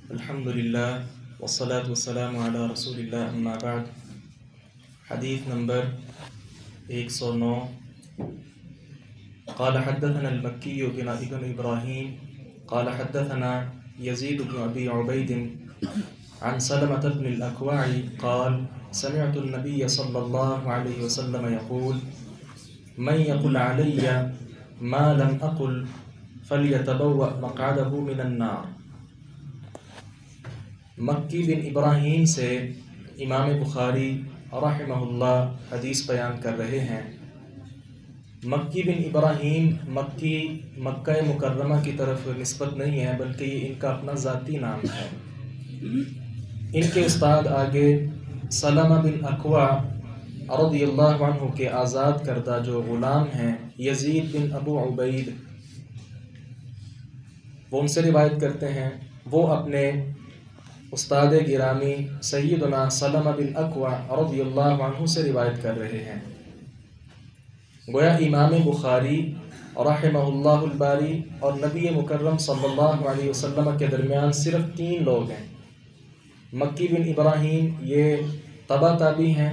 الحمدللہ والصلاة والسلام علی رسول اللہ اما بعد۔ حدیث نمبر 109۔ قال حدثنا المکی بن ابراہیم قال حدثنا یزید بن ابی عبید عن سلمة بن الاکوع قال سمعت النبی صلی اللہ علیہ وسلم یقول من یقل علی ما لم اقل فلیتبوأ مقعده من النار۔ مکی بن ابراہیم سے امام بخاری رحمہ اللہ حدیث بیان کر رہے ہیں۔ مکی بن ابراہیم مکہ مکرمہ کی طرف نسبت نہیں ہے، بلکہ یہ ان کا اپنا ذاتی نام ہے۔ ان کے استاد آگے سلمہ بن اکوع رضی اللہ عنہ کے آزاد کردہ جو غلام ہیں یزید بن ابو عبید، وہ ان سے روایت کرتے ہیں۔ وہ اپنے استاد گرامی سیدنا سلمہ بن اکوع رضی اللہ عنہ سے روایت کر رہے ہیں۔ گویا امام بخاری رحمہ اللہ الباری اور نبی مکرم صلی اللہ علیہ وسلم کے درمیان صرف 3 لوگ ہیں۔ مکی بن ابراہیم یہ تبع تابعی ہیں،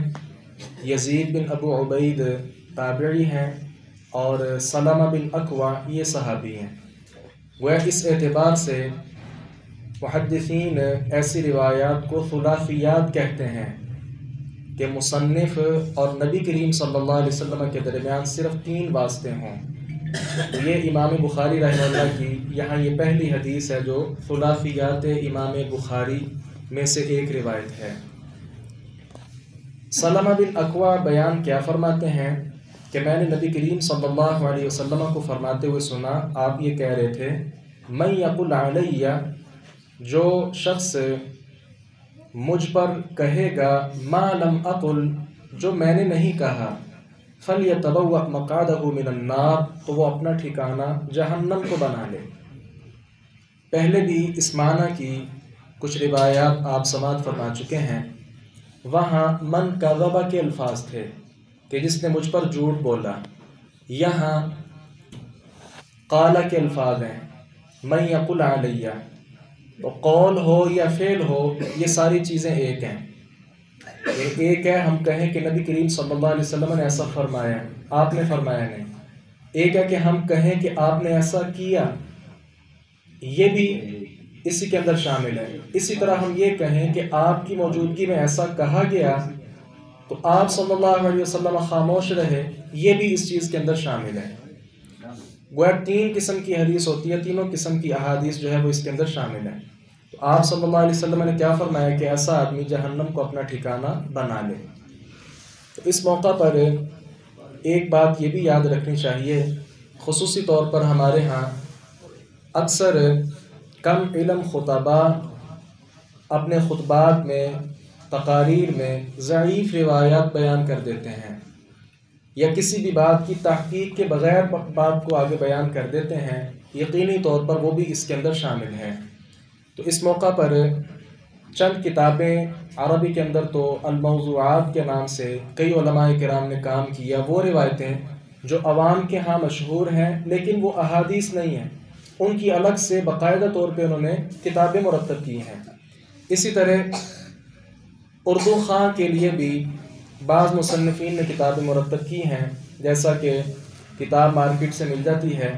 یزید بن ابو عبید تابعی ہیں، اور سلمہ بن اکوع یہ صحابی ہیں۔ گویا اس اعتبار سے محدثین ایسی روایات کو ثلاثیات کہتے ہیں کہ مصنف اور نبی کریم صلی اللہ علیہ وسلم کے درمیان صرف 3 واسطے ہوں۔ یہ امام بخاری رحمہ اللہ کی یہاں یہ پہلی حدیث ہے جو ثلاثیات امام بخاری میں سے ایک روایت ہے۔ سلمہ بن اکوع بیان کیا فرماتے ہیں کہ میں نے نبی کریم صلی اللہ علیہ وسلم کو فرماتے ہوئے سنا، آپ یہ کہہ رہے تھے من یقل علی، جو شخص مجھ پر کہے گا ما لم اقل، جو میں نے نہیں کہا، فلیتبوأ مقعدہ من النار، تو وہ اپنا ٹھکانہ جہنم کو بنا لے۔ پہلے بھی اس معنی کی کچھ روایات آپ سماعت فرما چکے ہیں۔ وہاں من کذب کے الفاظ تھے کہ جس نے مجھ پر جھوٹ بولا، یہاں قال کے الفاظ ہیں من یقل علی، تو قول ہو یا فعل ہو یہ ساری چیزیں ایک ہیں۔ ایک ہے ہم کہیں کہ نبی کریم صلی اللہ علیہ وسلم نے ایسا فرمایا، آپ نے فرمایا نہیں۔ ایک ہے کہ ہم کہیں کہ آپ نے ایسا کیا، یہ بھی اسی کے اندر شامل ہے۔ اسی طرح ہم یہ کہیں کہ آپ کی موجودگی میں ایسا کہا گیا تو آپ صلی اللہ علیہ وسلم خاموش رہے، یہ بھی اس چیز کے اندر شامل ہے۔ گویا 3 قسم کی حدیث ہوتی ہے، تینوں قسم کی احادیث جو ہے وہ اس کے اندر شامل ہے۔ تو آپ صلی اللہ علیہ وسلم نے کیا فرمایا کہ ایسا آدمی جہنم کو اپنا ٹھکانہ بنا لے۔ تو اس موقع پر ایک بات یہ بھی یاد رکھنی چاہیے، خصوصی طور پر ہمارے ہاں اکثر کم علم خطباء اپنے خطبات میں، تقاریر میں ضعیف روایات بیان کر دیتے ہیں، یا کسی بھی بات کی تحقیق کے بغیر بات کو آگے بیان کر دیتے ہیں، یقینی طور پر وہ بھی اس کے اندر شامل ہیں۔ تو اس موقع پر چند کتابیں عربی کے اندر تو الموضوعات کے نام سے کئی علماء کرام نے کام کیا، وہ روایتیں جو عوام کے ہاں مشہور ہیں لیکن وہ احادیث نہیں ہیں، ان کی الگ سے باقاعدہ طور پہ انہوں نے کتابیں مرتب کی ہیں۔ اسی طرح اردو خواں کے لیے بھی بعض مصنفین نے کتابیں مرتب کی ہیں، جیسا کہ کتاب مارکیٹ سے مل جاتی ہے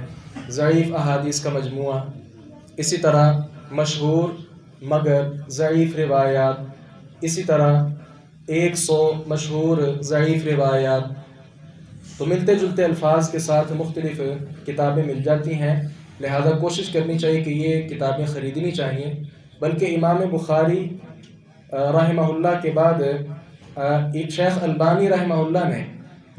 ضعیف احادیث کا مجموعہ، اسی طرح مشہور مگر ضعیف روایات، اسی طرح 100 مشہور ضعیف روایات، تو ملتے جلتے الفاظ کے ساتھ مختلف کتابیں مل جاتی ہیں۔ لہذا کوشش کرنی چاہیے کہ یہ کتابیں خریدنی چاہیے، بلکہ امام بخاری رحمہ اللہ کے بعد شیخ البانی رحمہ اللہ نے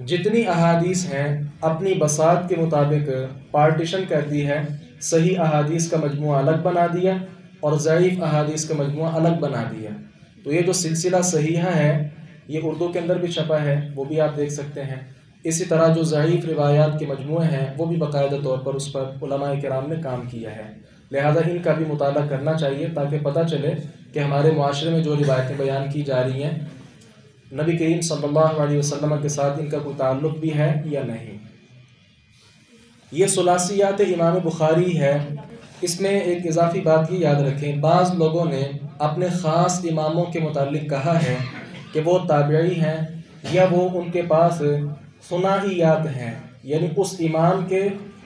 جتنی احادیث ہیں اپنی بساط کے مطابق پارٹیشن کر دی ہے، صحیح احادیث کا مجموعہ الگ بنا دیا اور ضعیف احادیث کا مجموعہ الگ بنا دیا۔ تو یہ جو سلسلہ صحیحہ ہے یہ اردو کے اندر بھی چھپا ہے، وہ بھی آپ دیکھ سکتے ہیں۔ اسی طرح جو ضعیف روایات کے مجموعے ہیں وہ بھی باقاعدہ طور پر اس پر علماء کرام نے کام کیا ہے، لہذا ان کا بھی مطالعہ کرنا چاہیے تاکہ پتہ چلے کہ ہمارے معاشرے میں جو روایتیں بیان کی جا رہی ہیں نبی کریم صلی اللہ علیہ وسلم کے ساتھ ان کا کوئی تعلق بھی ہے یا نہیں۔ یہ ثلاثیات امام بخاری ہے اس میں ایک اضافی بات یہ یاد رکھیں، بعض لوگوں نے اپنے خاص اماموں کے متعلق کہا ہے کہ وہ تابعی ہیں یا وہ ان کے پاس ثنائیات ہیں، یعنی اس امام کے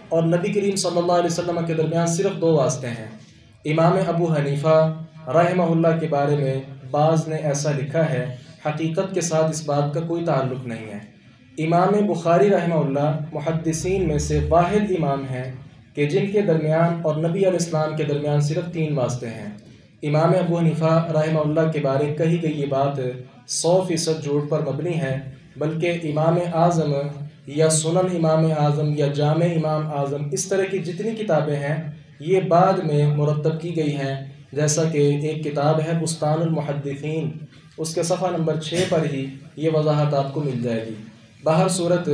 اور نبی کریم صلی اللہ علیہ وسلم کے درمیان صرف 2 واسطے ہیں۔ امام ابو حنیفہ رحمہ اللہ کے بارے میں بعض نے ایسا لکھا ہے، حقیقت کے ساتھ اس بات کا کوئی تعلق نہیں ہے۔ امام بخاری رحمہ اللہ محدثین میں سے واحد امام ہیں کہ جن کے درمیان اور نبی علیہ السلام کے درمیان صرف 3 واسطے ہیں۔ امام ابو حنیفہ رحمہ اللہ کے بارے کہی گئی یہ بات 100% جھوٹ پر مبنی ہے، بلکہ امام اعظم یا سنن امام اعظم یا جامع امام اعظم اس طرح کی جتنی کتابیں ہیں یہ بعد میں مرتب کی گئی ہیں، جیسا کہ ایک کتاب ہے بستان المحدثین، اس کے صفحہ نمبر 6 پر ہی یہ وضاحت آپ کو مل جائے گی۔ بہر صورت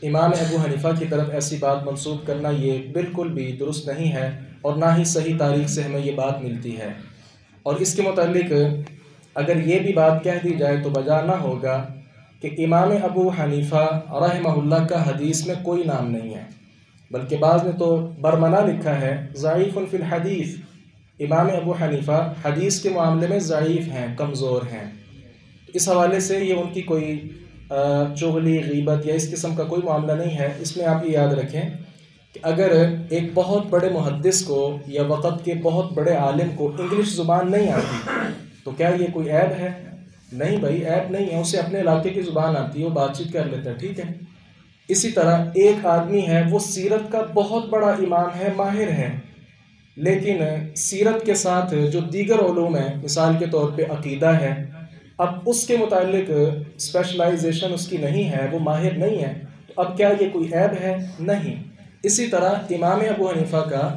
امام ابو حنیفہ کی طرف ایسی بات منسوب کرنا یہ بالکل بھی درست نہیں ہے، اور نہ ہی صحیح تاریخ سے ہمیں یہ بات ملتی ہے۔ اور اس کے متعلق اگر یہ بھی بات کہہ دی جائے تو بجا نہ ہوگا کہ امام ابو حنیفہ رحمہ اللہ کا حدیث میں کوئی نام نہیں ہے، بلکہ بعض نے تو برملا لکھا ہے ضعیف فی الحدیث۔ امام ابو حنیفہ حدیث کے معاملے میں ضعیف ہیں، کمزور ہیں۔ اس حوالے سے یہ ان کی کوئی چغلی، غیبت یا اس قسم کا کوئی معاملہ نہیں ہے۔ اس میں آپ یہ یاد رکھیں کہ اگر ایک بہت بڑے محدث کو یا وقت کے بہت بڑے عالم کو انگلش زبان نہیں آتی تو کیا یہ کوئی عیب ہے؟ نہیں بھائی، عیب نہیں ہے، اسے اپنے علاقے کی زبان آتی ہے، وہ بات چیت کر لیتا ہے، ٹھیک ہے۔ اسی طرح ایک آدمی ہے، وہ سیرت کا بہت بڑا امام ہے، ماہر ہے، لیکن سیرت کے ساتھ جو دیگر علوم ہیں، مثال کے طور پہ عقیدہ ہے، اب اس کے متعلق اسپیشلائزیشن اس کی نہیں ہے، وہ ماہر نہیں ہے، تو اب کیا یہ کوئی عیب ہے؟ نہیں۔ اسی طرح امام ابو حنیفہ کا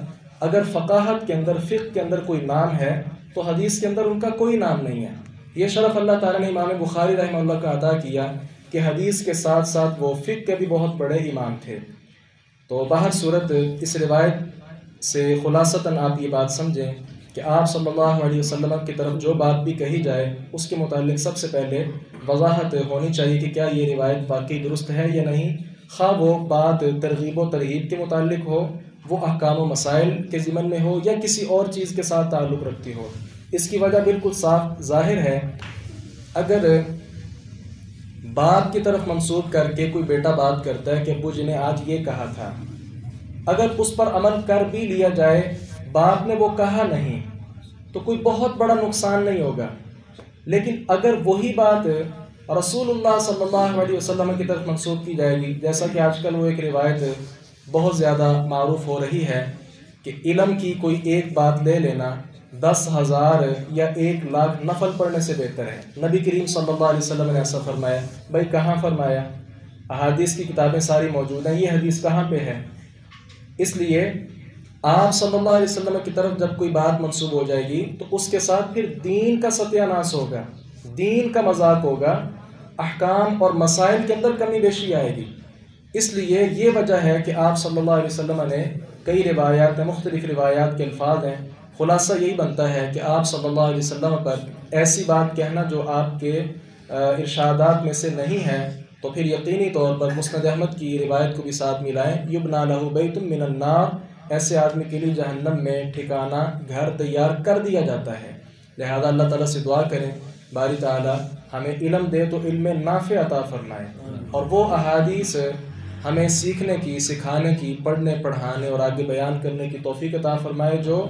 اگر فقاہت کے اندر، فقہ کے اندر کوئی نام ہے تو حدیث کے اندر ان کا کوئی نام نہیں ہے۔ یہ شرف اللہ تعالیٰ نے امام بخاری رحمہ اللہ کا عطا کیا کہ حدیث کے ساتھ ساتھ وہ فقہ کے بھی بہت بڑے امام تھے۔ تو بہر صورت اس روایت سے خلاصتاً آپ یہ بات سمجھیں کہ آپ صلی اللہ علیہ وسلم کی طرف جو بات بھی کہی جائے اس کے متعلق سب سے پہلے وضاحت ہونی چاہیے کہ کیا یہ روایت واقعی درست ہے یا نہیں، خواہ وہ بات ترغیب و ترہیب کے متعلق ہو، وہ احکام و مسائل کے ضمن میں ہو، یا کسی اور چیز کے ساتھ تعلق رکھتی ہو۔ اس کی وجہ بالکل صاف ظاہر ہے، اگر باپ کی طرف منسوب کر کے کوئی بیٹا بات کرتا ہے کہ ابو جی نے آج یہ کہا تھا، اگر اس پر عمل کر بھی لیا جائے، باپ نے وہ کہا نہیں تو کوئی بہت بڑا نقصان نہیں ہوگا، لیکن اگر وہی بات رسول اللہ صلی اللہ علیہ وسلم کی طرف منسوب کی جائے گی، جیسا کہ آج کل وہ ایک روایت بہت زیادہ معروف ہو رہی ہے کہ علم کی کوئی ایک بات لے لینا 10,000 یا 1,00,000 نفل پڑھنے سے بہتر ہے۔ نبی کریم صلی اللہ علیہ وسلم نے ایسا فرمایا۔ بھائی کہاں فرمایا؟ احادیث کی کتابیں ساری موجود ہیں، یہ حدیث کہاں پہ ہے؟ اس لیے آپ صلی اللہ علیہ وسلم کی طرف جب کوئی بات منسوب ہو جائے گی تو اس کے ساتھ پھر دین کا ستیہ ناش ہوگا، دین کا مذاق ہوگا، احکام اور مسائل کے اندر کمی بیشی آئے گی۔ اس لیے یہ وجہ ہے کہ آپ صلی اللہ علیہ وسلم نے کئی روایات ہیں، مختلف روایات کے الفاظ ہیں، خلاصہ یہی بنتا ہے کہ آپ صلی اللہ علیہ وسلم پر ایسی بات کہنا جو آپ کے ارشادات میں سے نہیں ہے، تو پھر یقینی طور پر مسند احمد کی روایت کو بھی ساتھ ملائیں، یبنی لہ بیت من النار، ایسے آدمی کے لیے جہنم میں ٹھکانہ، گھر تیار کر دیا جاتا ہے۔ لہذا اللہ تعالیٰ سے دعا کریں باری تعالیٰ ہمیں علم دے تو علم نافع عطا فرمائے، اور وہ احادیث ہمیں سیکھنے کی، سکھانے کی، پڑھنے پڑھانے اور آگے بیان کرنے کی توفیق عطا فرمائے جو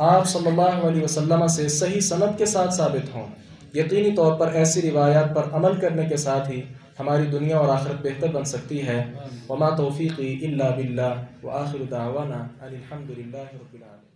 آپ صلی اللہ علیہ وسلم سے صحیح سند کے ساتھ ثابت ہوں۔ یقینی طور پر ایسی روایات پر عمل کرنے کے ساتھ ہی ہماری دنیا اور آخرت بہتر بن سکتی ہے۔ وما توفیقی الا باللہ، وآخر دعوانا ان الحمد للہ رب العالمین۔